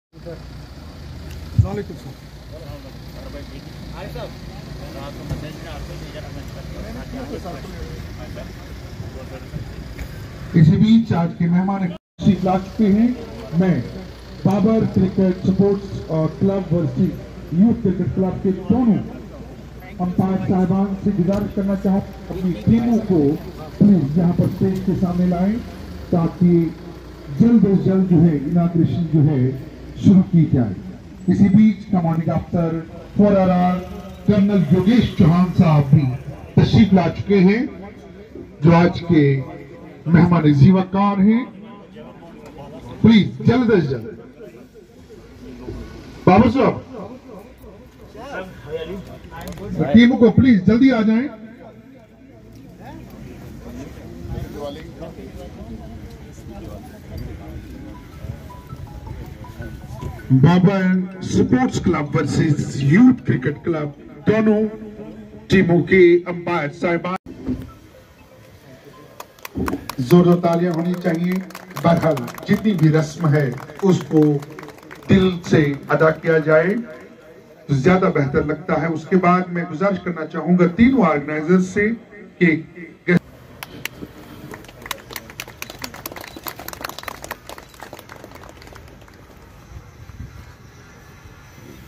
इसी बीच आज के मेहमान सीट ला चुके हैं। मैं Babar cricket sports club versus youth cricket club के दोनों अंपायर साहिबान से गुजारिश करना चाहूँ अपनी टीमों को प्लीज यहाँ पर स्टेज के सामने लाएं ताकि जल्द से जल्द जो है इनाग्रेशन जो है शुरू की जाए। इसी बीच कमांडिंग अफसर फॉर कर्नल योगेश चौहान साहब भी तशरीफ ला चुके हैं जो आज के मेहमान जीवाकार हैं। प्लीज जल्द से जल्द बाबर साहब टीम को प्लीज जल्दी आ जाएं। Babar sports club versus youth cricket club दोनों टीमों के अंपायर साहिबान जोरदार तालियां होनी चाहिए। बहरहाल जितनी भी रस्म है उसको दिल से अदा किया जाए तो ज्यादा बेहतर लगता है। उसके बाद मैं गुजारिश करना चाहूंगा तीनों ऑर्गेनाइजर्स से कि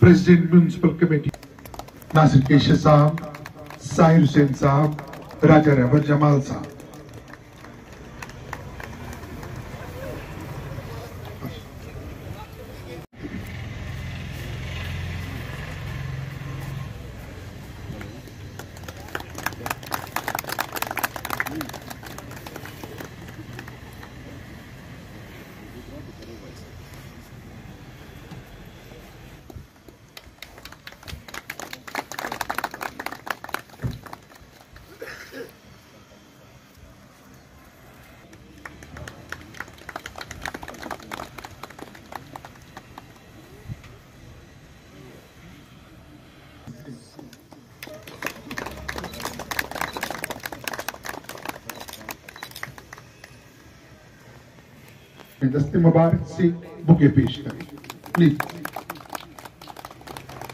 प्रेसिडेंट म्युनिसिपल कमेटी नासिर केशर साहब, साहिर हुसैन साहब, राजा रहबर जमाल साहब, दस्ते मुबारक से बुके पेश करें प्लीज।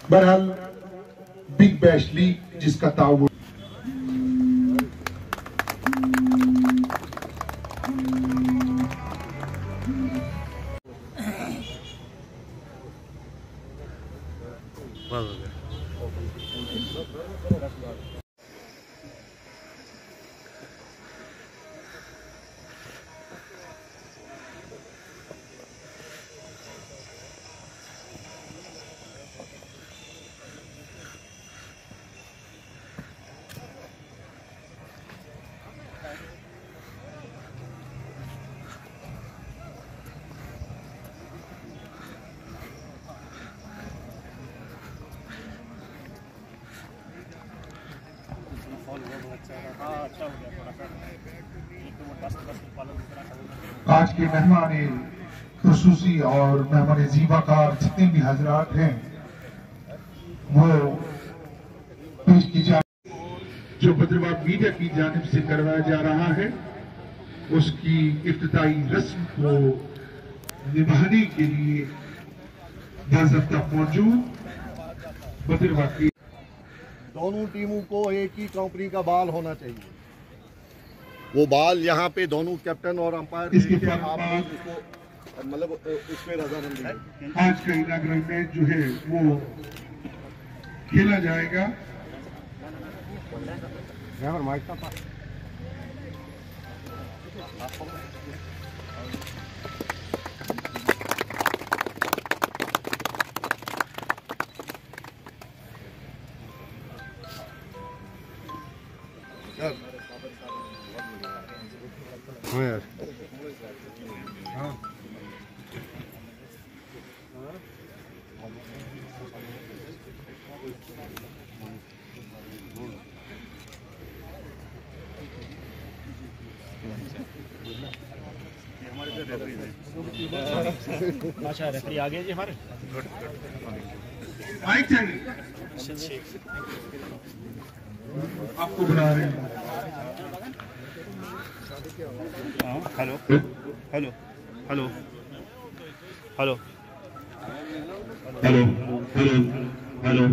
बहरहाल बिग बैश लीग जिसका ताउन आज के मेहमान खुसूसी और मेहमान जीवाकार जितने भी हजरात हैं वो पेश की जा जो बद्रवाह मीडिया की जानिब से करवाया जा रहा है उसकी इफ्तिताई रस्म को निभाने के लिए बाज़ाब्ता मौजूद बद्रवाह की दोनों टीमों को एक ही कंपनी का बाल होना चाहिए। वो बाल यहाँ पे दोनों कैप्टन और अंपायर मतलब इसमें रजामंदी है। आज का इनाग्रल मैच जो है वो खेला जाएगा। हाँ यार अच्छा रेफरी आ गए जी हमारे। माइक चाहिए आपको बुला रहे हैं। Hello hello hello hello hello hello hello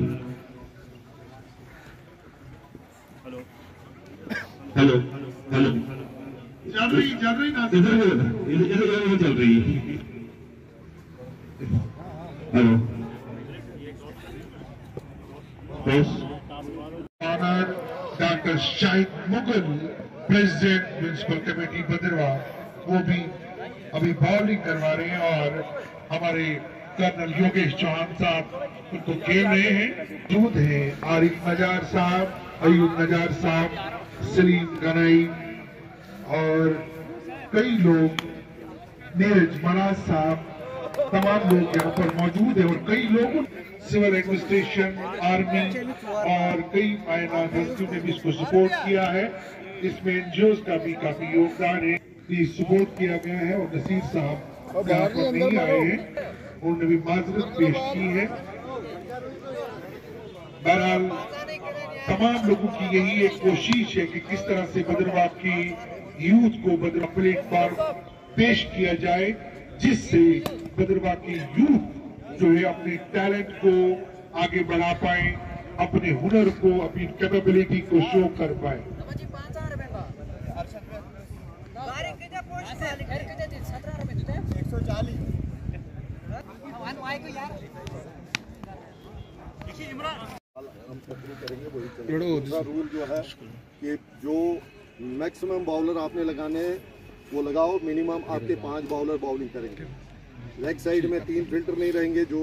hello hello चल रही ना इधर चल रही है। Hello honour doctor Shahid Mughal, president municipal committee Bhaderwah, वो भी अभी बॉलिंग करवा रहे हैं और हमारे कर्नल योगेश चौहान साहब उनको खेल रहे हैं। दूध है आरिफ नजार साहब, अयूब नजार साहब, सलीम गनाई और कई लोग, नीरज मनाज साहब, तमाम लोग यहाँ पर मौजूद है और कई लोग सिविल एडमिनिस्ट्रेशन, आर्मी और कई मायनात हस्तियों ने भी इसको सपोर्ट किया है। इसमें एनजीओ का भी काफी योगदान है, सपोर्ट किया गया है और नसीर साहब यहाँ पर नहीं आए हैं, उन्होंने भी माजरत पेश की है। बहरहाल तमाम लोगों की यही एक कोशिश है कि किस तरह से भद्रवाह की यूथ को भद्रवाह प्लेटफॉर्म पेश किया जाए, जिससे भद्रवाह की यूथ जो है अपने टैलेंट को आगे बढ़ा पाए, अपने हुनर को, अपनी कैपेबिलिटी को शो कर पाए। दूसरा रूल जो है कि जो मैक्सिमम बॉलर आपने लगाने हैं वो लगाओ, मिनिमम आपके 5 बॉलर बॉलिंग करेंगे। लेग साइड में 3 फिल्टर नहीं रहेंगे जो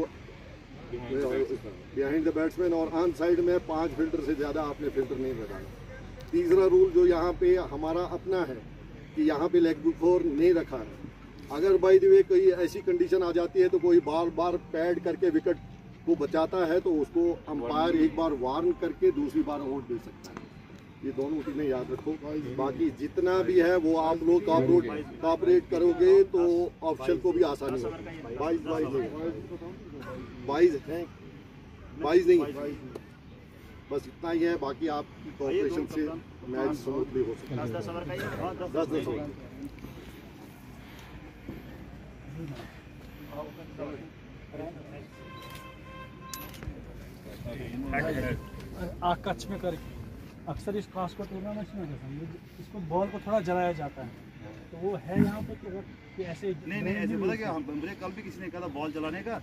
बिहाइंड द बैट्समैन, और ऑन साइड में 5 फिल्टर से ज़्यादा आपने फिल्टर नहीं लगाना। तीसरा रूल जो यहाँ पे हमारा अपना है कि यहाँ पे लेग बिफोर नहीं रखा है। अगर बाय द वे कोई ऐसी कंडीशन आ जाती है तो कोई बार बार पैड करके विकेट को बचाता है तो उसको अंपायर एक बार वार्न करके दूसरी बार आउट दे सकता है। ये दोनों चीजें याद रखो। बाकी जितना भी है वो आप लोग कॉपरेट करोगे तो ऑफिशियल को भी आसानी होगी। 22 नहीं, बस इतना ही है। बाकी आपकी कॉपरेशन से मैच स्मूथली हो सकता है। 10 ओवर कच्छ में कर अक्सर इस खास को टूर्नामेंट में इसको बॉल को थोड़ा जलाया जाता है, तो वो है यहाँ पे कि ऐसे नहीं ऐसे पता क्या, हम मुझे कल भी किसी ने कहा था बॉल जलाने का,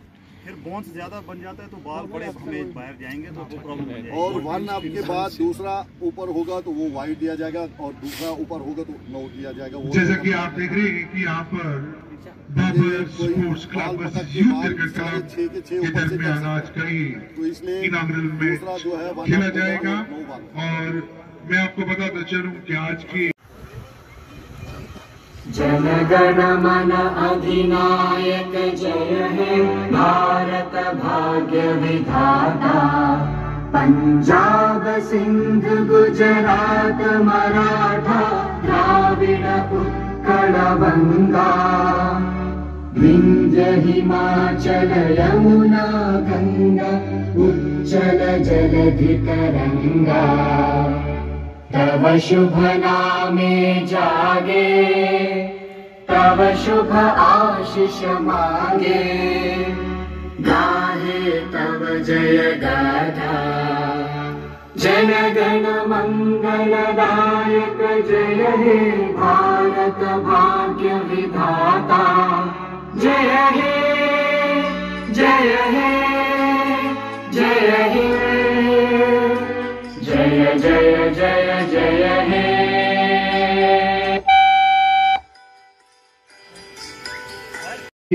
फिर बाउंस ज्यादा बन जाता है तो बॉल बड़े हमें बाहर जाएंगे तो वो प्रॉब्लम हो जाएगी। और 1 आपके बाद दूसरा ऊपर होगा तो वो वाइड दिया जाएगा और दूसरा ऊपर होगा तो नो दिया जाएगा। जैसा कि आप देख रहे हैं कि यहाँ पर Babar sports club versus youth cricket club के दरमियान आज कई इनाग्रल मैच खेला जाएगा। और मैं आपको बताता चलूं कि आज की जनगण मन अधिनायक जय हे भारत भाग्य विधाता, पंजाब सिंध गुजरात मराठा द्राविड़ उत्कल बंगा, विंध्य हिमाचल यमुना गंगा उच्चल जलधि तरंगा, तव शुभ नामे जागे तव शुभ आशीष मांगे, गाहे तव जय गाथा, जन गण मंगलदायक जय हे भारत भाग्य विधाता, जय हे जय हे जय हे जय जय जय जय हे।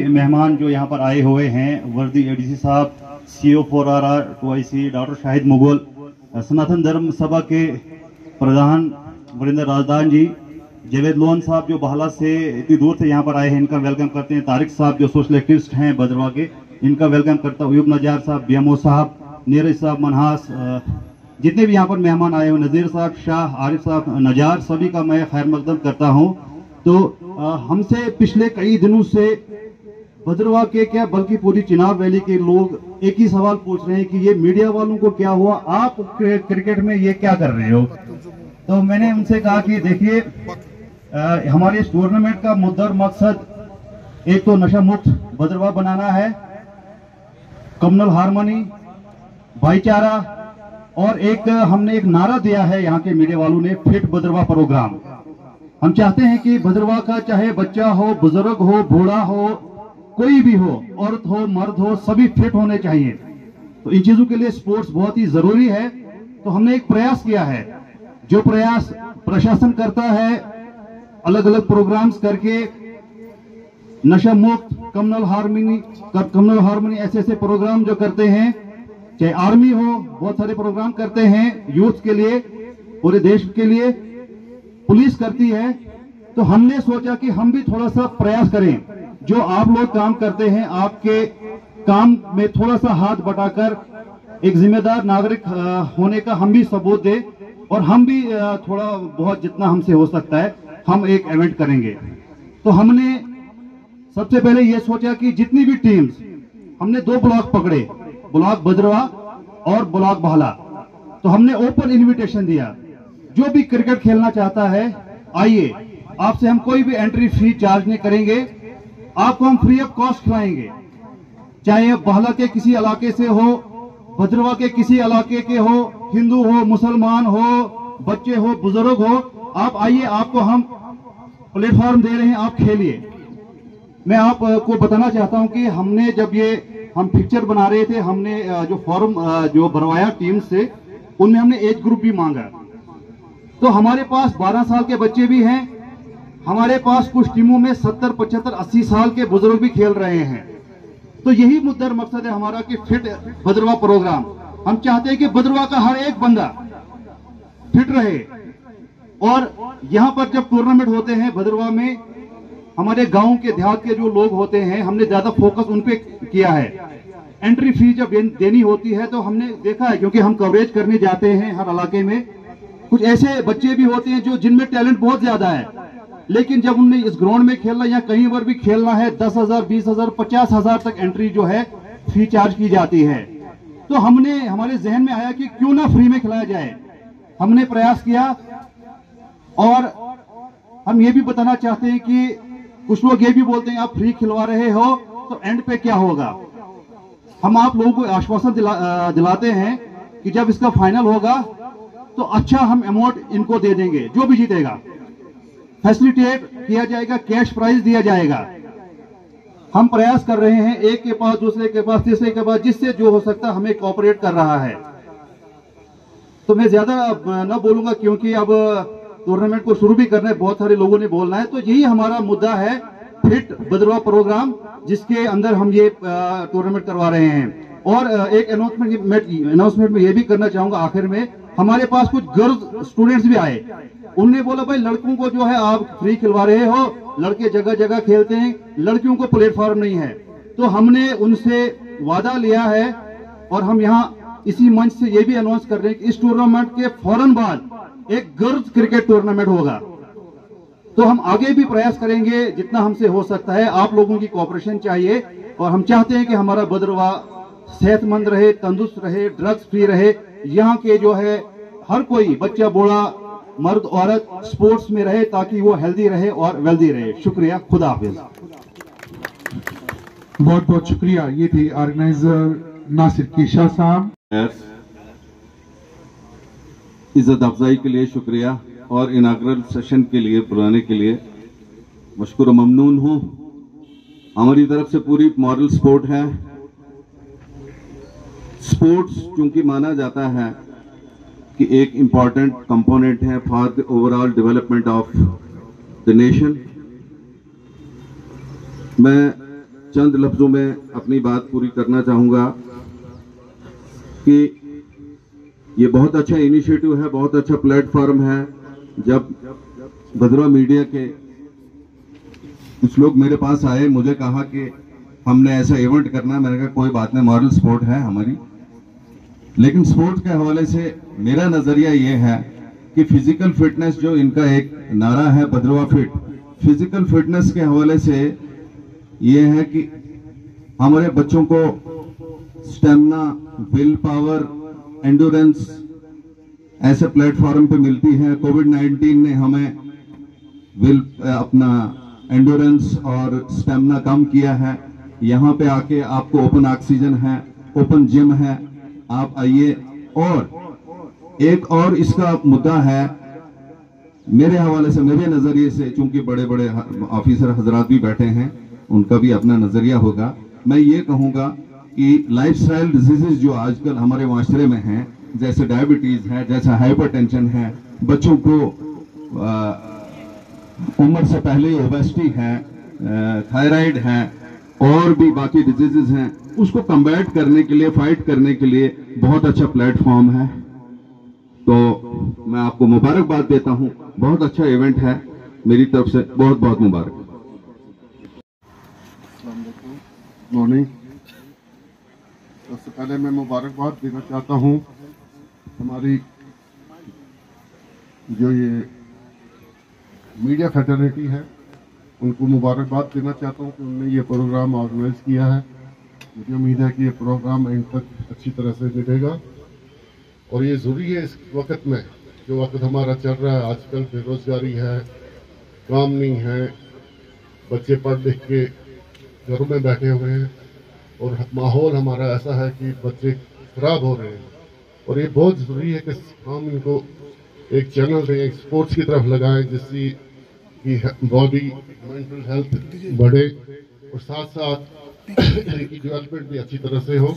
मेहमान जो यहाँ पर आए हुए हैं, वर्दी एडीसी साहब, CO 4RR 2IC doctor Shahid Mughal, Sanatan Dharma Sabha के प्रधान वरिंदर राजदान जी, जावेद लोन साहब जो बहला से इतनी दूर से यहाँ पर आए हैं, इनका वेलकम करते हैं। तारिक साहब जो सोशल एक्टिविस्ट हैं भद्रवाह के, इनका वेलकम करता हूँ। अयूब नजार साहब, BMO साहब, नीरज साहब, मनहास, जितने भी यहाँ पर मेहमान आए हुए, नज़ीर साहब, शाह, आरिफ साहब, नजार, सभी का मैं खैर मकदम करता हूँ। तो हमसे पिछले कई दिनों से भद्रवाह के क्या बल्कि पूरी चिनाब वैली के लोग एक ही सवाल पूछ रहे हैं कि ये मीडिया वालों को क्या हुआ, आप क्रिकेट में ये क्या कर रहे हो। तो मैंने उनसे कहा कि देखिए, हमारे इस टूर्नामेंट का मुद्दा और मकसद एक तो नशा मुक्त भद्रवाह बनाना है, कम्युनल हार्मनी, भाईचारा, और एक हमने एक नारा दिया है यहाँ के मीडिया वालों ने, फिट भद्रवाह प्रोग्राम। हम चाहते हैं कि भद्रवाह का चाहे बच्चा हो, बुजुर्ग हो, बूढ़ा हो, कोई भी हो, औरत हो, मर्द हो, सभी फिट होने चाहिए। तो इन चीजों के लिए स्पोर्ट्स बहुत ही जरूरी है। तो हमने एक प्रयास किया है, जो प्रयास प्रशासन करता है, अलग अलग प्रोग्राम्स करके नशा मुक्त, कम्युनल हार्मनी ऐसे ऐसे प्रोग्राम जो करते हैं, चाहे आर्मी हो, बहुत सारे प्रोग्राम करते हैं यूथ के लिए, पूरे देश के लिए, पुलिस करती है। तो हमने सोचा कि हम भी थोड़ा सा प्रयास करें, जो आप लोग काम करते हैं, आपके काम में थोड़ा सा हाथ बटाकर एक जिम्मेदार नागरिक होने का हम भी सबूत दें, और हम भी थोड़ा बहुत जितना हमसे हो सकता है हम एक इवेंट करेंगे। तो हमने सबसे पहले यह सोचा कि जितनी भी टीम्स, हमने 2 ब्लॉक पकड़े, ब्लॉक भद्रवाह और ब्लॉक भाला। तो हमने ओपन इनविटेशन दिया, जो भी क्रिकेट खेलना चाहता है आइए, आपसे हम कोई भी एंट्री फी चार्ज नहीं करेंगे, आपको हम फ्री ऑफ कॉस्ट खिलाएंगे। चाहे भाला के किसी इलाके से हो, भद्रवाह के किसी इलाके के हो, हिंदू हो, मुसलमान हो, बच्चे हो, बुजुर्ग हो, आप आइए, आपको हम प्लेटफॉर्म दे रहे हैं, आप खेलिए। मैं आपको बताना चाहता हूं कि हमने जब हम पिक्चर बना रहे थे, हमने जो फॉर्म जो भरवाया टीम से, उनमें हमने एज ग्रुप भी मांगा। तो हमारे पास 12 साल के बच्चे भी हैं, हमारे पास कुछ टीमों में 70, 75, 80 साल के बुजुर्ग भी खेल रहे हैं। तो यही मुद्दा मकसद है हमारा कि फिट भद्रवाह प्रोग्राम। हम चाहते हैं कि भद्रवाह का हर एक बंदा फिट रहे, और यहाँ पर जब टूर्नामेंट होते हैं भद्रवाह में, हमारे गांव के देहात के जो लोग होते हैं, हमने ज्यादा फोकस उन पे किया है। एंट्री फी जब देनी होती है तो हमने देखा है, क्योंकि हम कवरेज करने जाते हैं हर इलाके में, कुछ ऐसे बच्चे भी होते हैं जो जिनमें टैलेंट बहुत ज्यादा है, लेकिन जब उन्हें इस ग्राउंड में खेलना या कहीं पर भी खेलना है, 10,000, 20,000, 50,000 तक एंट्री जो है फी चार्ज की जाती है। तो हमारे जहन में आया कि क्यों ना फ्री में खिलाया जाए। हमने प्रयास किया, और हम ये भी बताना चाहते हैं कि कुछ लोग ये भी बोलते हैं आप फ्री खिलवा रहे हो तो एंड पे क्या होगा। हम आप लोगों को आश्वासन दिलाते हैं कि जब इसका फाइनल होगा तो अच्छा हम अमाउंट इनको दे देंगे, जो भी जीतेगा फैसिलिटेट किया जाएगा, कैश प्राइज दिया जाएगा। हम प्रयास कर रहे हैं, एक के पास, दूसरे के पास, तीसरे के पास, जिससे जो हो सकता है हमें कोऑपरेट कर रहा है। तो मैं ज्यादा न बोलूंगा, क्योंकि अब टूर्नामेंट को शुरू भी करना है, बहुत सारे लोगों ने बोलना है। तो यही हमारा मुद्दा है, फिट भद्रवाह प्रोग्राम, जिसके अंदर हम ये टूर्नामेंट करवा रहे हैं। और एक अनाउंसमेंट में ये भी करना चाहूंगा आखिर में, हमारे पास कुछ गर्ल्स स्टूडेंट्स भी आए, उनने बोला भाई लड़कों को जो है आप फ्री खिलवा रहे हो, लड़के जगह जगह खेलते हैं, लड़कियों को प्लेटफॉर्म नहीं है। तो हमने उनसे वादा लिया है, और हम यहाँ इसी मंच से ये भी अनाउंस कर रहे हैं कि इस टूर्नामेंट के फौरन बाद एक गर्ल्स क्रिकेट टूर्नामेंट होगा। तो हम आगे भी प्रयास करेंगे जितना हमसे हो सकता है, आप लोगों की कोऑपरेशन चाहिए, और हम चाहते हैं कि हमारा भद्रवाह सेहतमंद रहे, तंदुरुस्त रहे, ड्रग्स फ्री रहे। यहाँ के जो है हर कोई बच्चा, बूढ़ा, मर्द, औरत स्पोर्ट्स में रहे, ताकि वो हेल्दी रहे और वेल्दी रहे। शुक्रिया, खुदा हाफिज। बहुत बहुत शुक्रिया। ये थे ऑर्गेनाइजर नासिर कीशा साहब। इज्जत अफजाई के लिए शुक्रिया, और इनाग्रल सेशन के लिए बुलाने के लिए मशकूर ममनून हूँ। हमारी तरफ से पूरी मॉरल सपोर्ट है। स्पोर्ट्स चूंकि माना जाता है कि एक इम्पॉर्टेंट कंपोनेंट है for the overall development of the nation, मैं चंद लफ्जों में अपनी बात पूरी करना चाहूँगा कि ये बहुत अच्छा इनिशिएटिव है, बहुत अच्छा प्लेटफॉर्म है। जब भद्रवाह मीडिया के कुछ लोग मेरे पास आए, मुझे कहा कि हमने ऐसा इवेंट करना है, मैंने कहा कोई बात नहीं, मॉरल सपोर्ट है हमारी, लेकिन स्पोर्ट्स के हवाले से मेरा नजरिया ये है कि फिजिकल फिटनेस, जो इनका एक नारा है भद्रवाह फिट, फिजिकल फिटनेस के हवाले से ये है कि हमारे बच्चों को स्टेमिना, विल पावर, एंडोरेंस ऐसे प्लेटफॉर्म पे मिलती है। कोविड-19 ने हमें अपना एंडोरेंस और स्टेमिना कम किया है। यहाँ पे आके आपको ओपन ऑक्सीजन है, ओपन जिम है, आप आइए। और एक और इसका मुद्दा है मेरे हवाले से, मेरे नजरिए से, चूंकि बड़े बड़े ऑफिसर हजरात भी बैठे हैं, उनका भी अपना नजरिया होगा। मैं ये कहूंगा कि लाइफस्टाइल डिजीजेस जो आजकल हमारे माशरे में हैं, जैसे डायबिटीज है, जैसे हाइपरटेंशन है, बच्चों को उम्र से पहले ओबेसिटी है, थायराइड है, और भी बाकी डिजीजेस हैं, उसको कम्बैट करने के लिए, फाइट करने के लिए बहुत अच्छा प्लेटफॉर्म है। तो मैं आपको मुबारकबाद देता हूं, बहुत अच्छा इवेंट है, मेरी तरफ से बहुत बहुत मुबारक। मॉर्निंग। सबसे पहले मैं मुबारकबाद देना चाहता हूं हमारी जो ये मीडिया फैटर्निटी है, उनको मुबारकबाद देना चाहता हूं कि उन्होंने ये प्रोग्राम ऑर्गेनाइज किया है। मुझे उम्मीद है कि ये प्रोग्राम एंड तक अच्छी तरह से निभेगा, और ये ज़रूरी है इस वक्त में, जो वक्त हमारा चल रहा है आजकल, बेरोज़गारी है, काम नहीं है, बच्चे पढ़ लिख के घरों में बैठे हुए हैं, और माहौल हमारा ऐसा है कि बच्चे खराब हो रहे हैं। और ये बहुत ज़रूरी है कि हम इनको एक चैनल दें, एक स्पोर्ट्स की तरफ लगाएं, जिससे कि बॉडी मेंटल हेल्थ बढ़े, और साथ साथ इनकी डेवलपमेंट भी अच्छी तरह से हो,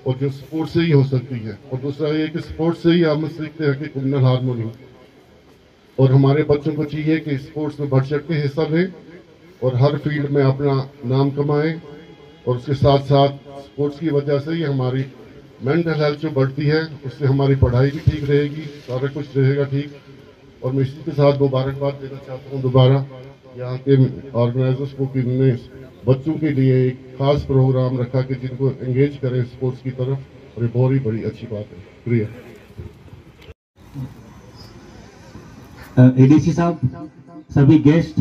और जो स्पोर्ट्स से ही हो सकती है। और दूसरा ये कि स्पोर्ट्स से ही हम सीखते हैं कि कम्युनल हार्मोनी, और हमारे बच्चों को चाहिए कि स्पोर्ट्स में बढ़ चढ़ के हिस्सा लें और हर फील्ड में अपना नाम कमाएं, और उसके साथ साथ स्पोर्ट्स की वजह से ही हमारी मेंटल हेल्थ जो बढ़ती है, उससे हमारी पढ़ाई भी ठीक रहेगी, सारा कुछ रहेगा ठीक। और मैं इसी के साथ मुबारकबाद देना चाहता हूँ दोबारा यहाँ के ऑर्गेनाइजर्स को कि उन्होंने बच्चों के लिए एक खास प्रोग्राम रखा कि जिनको एंगेज करें स्पोर्ट्स की तरफ, और ये बहुत ही बड़ी अच्छी बात है। शुक्रिया। एडीसी साहब, सभी गेस्ट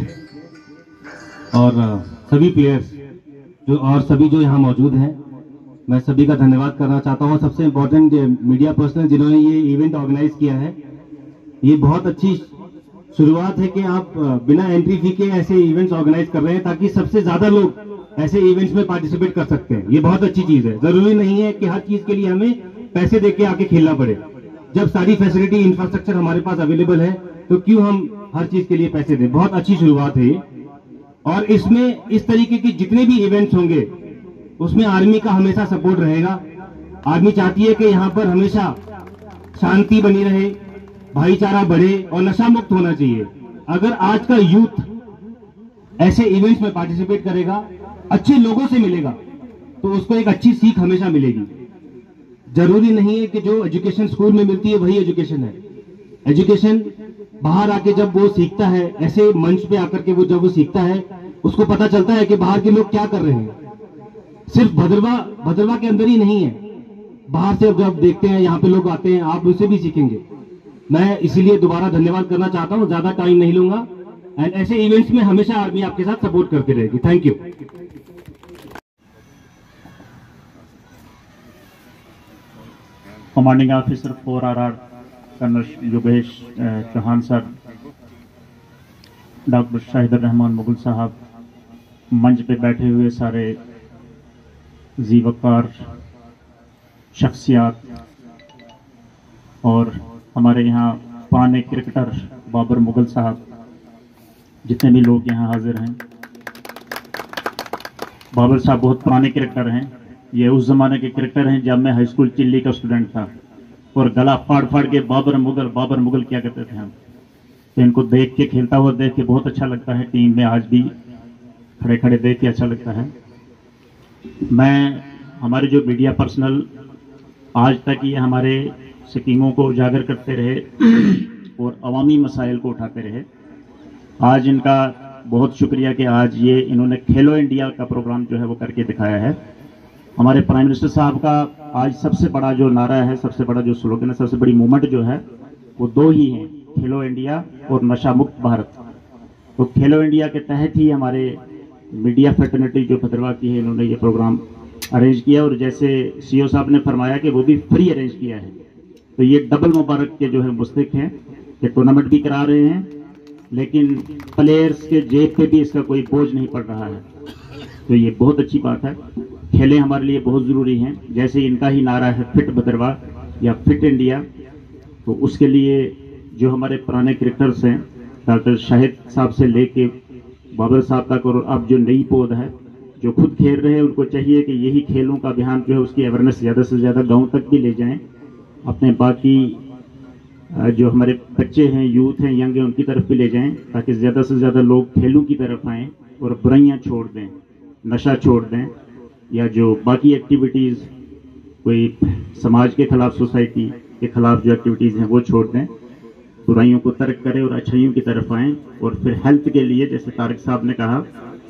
और सभी प्लेयर्स और सभी जो यहाँ मौजूद हैं, मैं सभी का धन्यवाद करना चाहता हूँ। सबसे इम्पोर्टेंट मीडिया पर्सनल जिन्होंने ये इवेंट ऑर्गेनाइज किया है, ये बहुत अच्छी शुरुआत है कि आप बिना एंट्री फी के ऐसे इवेंट्स ऑर्गेनाइज कर रहे हैं, ताकि सबसे ज्यादा लोग ऐसे इवेंट्स में पार्टिसिपेट कर सकते हैं। ये बहुत अच्छी चीज है। जरूरी नहीं है कि हर चीज के लिए हमें पैसे देके आके खेलना पड़े। जब सारी फैसिलिटी, इंफ्रास्ट्रक्चर हमारे पास अवेलेबल है, तो क्यों हम हर चीज के लिए पैसे दें। बहुत अच्छी शुरुआत है ये। और इसमें इस तरीके के जितने भी इवेंट्स होंगे, उसमें आर्मी का हमेशा सपोर्ट रहेगा। आर्मी चाहती है कि यहाँ पर हमेशा शांति बनी रहे, भाईचारा बढ़े और नशा मुक्त होना चाहिए। अगर आज का यूथ ऐसे इवेंट्स में पार्टिसिपेट करेगा, अच्छे लोगों से मिलेगा, तो उसको एक अच्छी सीख हमेशा मिलेगी। जरूरी नहीं है कि जो एजुकेशन स्कूल में मिलती है वही एजुकेशन है। एजुकेशन बाहर आके जब वो सीखता है, ऐसे मंच पे आकर के जब वो सीखता है, उसको पता चलता है कि बाहर के लोग क्या कर रहे हैं। सिर्फ भद्रवा के अंदर ही नहीं है, बाहर से जब देखते हैं, यहाँ पे लोग आते हैं, आप उनसे भी सीखेंगे। मैं इसीलिए दोबारा धन्यवाद करना चाहता हूँ, ज्यादा टाइम नहीं लूंगा। एंड ऐसे इवेंट्स में हमेशा आर्मी आपके साथ सपोर्ट करती रहेगी। Thank you. Commanding officer 4RR colonel Yogesh Chauhan sir, doctor Shahidur Rahman Mughal साहब, मंच पे बैठे हुए सारे ज़ीवकार शख्सियात, और हमारे यहाँ पुराने क्रिकेटर बाबर मुगल साहब, जितने भी लोग यहाँ हाजिर हैं। बाबर साहब बहुत पुराने क्रिकेटर हैं। ये उस ज़माने के क्रिकेटर हैं जब मैं हाई स्कूल चिल्ली का स्टूडेंट था, और गला फाड़ फाड़ के बाबर मुगल क्या कहते थे हम। तो इनको देख के, खेलता हुआ देख के बहुत अच्छा लगता है। टीम में आज भी खड़े खड़े देख के अच्छा लगता है। मैं, हमारे जो मीडिया पर्सनल आज तक ये हमारे स्कीमों को उजागर करते रहे और अवामी मसाइल को उठाते रहे, आज इनका बहुत शुक्रिया कि आज ये इन्होंने खेलो इंडिया का प्रोग्राम जो है वो करके दिखाया है। हमारे प्राइम मिनिस्टर साहब का आज सबसे बड़ा जो नारा है, सबसे बड़ा जो स्लोगन है, सबसे बड़ी मूवमेंट जो है, वो दो ही हैं, खेलो इंडिया और नशा मुक्त भारत। तो खेलो इंडिया के तहत ही हमारे मीडिया फैटर्निटी जो भद्रवा की है, इन्होंने ये प्रोग्राम अरेंज किया, और जैसे सीओ साहब ने फरमाया कि वो भी फ्री अरेंज किया है। तो ये डबल मुबारक के जो है मुस्तक हैं कि टूर्नामेंट भी करा रहे हैं, लेकिन प्लेयर्स के जेब पे भी इसका कोई बोझ नहीं पड़ रहा है। तो ये बहुत अच्छी बात है। खेलें हमारे लिए बहुत ज़रूरी हैं। जैसे इनका ही नारा है फिट भद्रवा या फिट इंडिया, तो उसके लिए जो हमारे पुराने क्रिकेटर्स हैं, डॉक्टर शाहिद साहब से लेके बाबर साहब तक, और अब जो नई पौध है जो खुद खेल रहे हैं, उनको चाहिए कि यही खेलों का अभियान जो है उसकी अवेयरनेस ज़्यादा से ज़्यादा गाँव तक भी ले जाएं। अपने बाकी जो हमारे बच्चे हैं, यूथ हैं, यंग हैं, उनकी तरफ भी ले जाएं, ताकि ज़्यादा से ज़्यादा लोग खेलों की तरफ आएँ और बुराइयां छोड़ दें, नशा छोड़ दें, या जो बाकी एक्टिविटीज़ कोई समाज के खिलाफ, सोसाइटी के खिलाफ जो एक्टिविटीज़ हैं वो छोड़ दें, बुराइयों को तर्क करें और अच्छाइयों की तरफ आएँ। और फिर हेल्थ के लिए, जैसे तारिक साहब ने कहा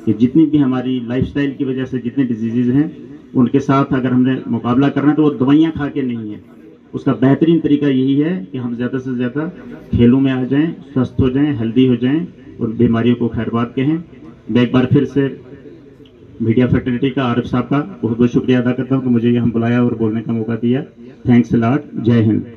कि जितनी भी हमारी लाइफस्टाइल की वजह से जितने डिजीज़ हैं, उनके साथ अगर हमने मुकाबला करना है तो वो दवाइयाँ खा के नहीं है। उसका बेहतरीन तरीका यही है कि हम ज़्यादा से ज़्यादा खेलों में आ जाएं, स्वस्थ हो जाएं, हेल्दी हो जाएं और बीमारियों को खैरबाद कहें। मैं एक बार फिर से मीडिया फ्रेटर्निटी का, आरिफ साहब का बहुत बहुत शुक्रिया अदा करता हूं कि मुझे यहाँ बुलाया और बोलने का मौका दिया। Thanks a lot. जय हिंद।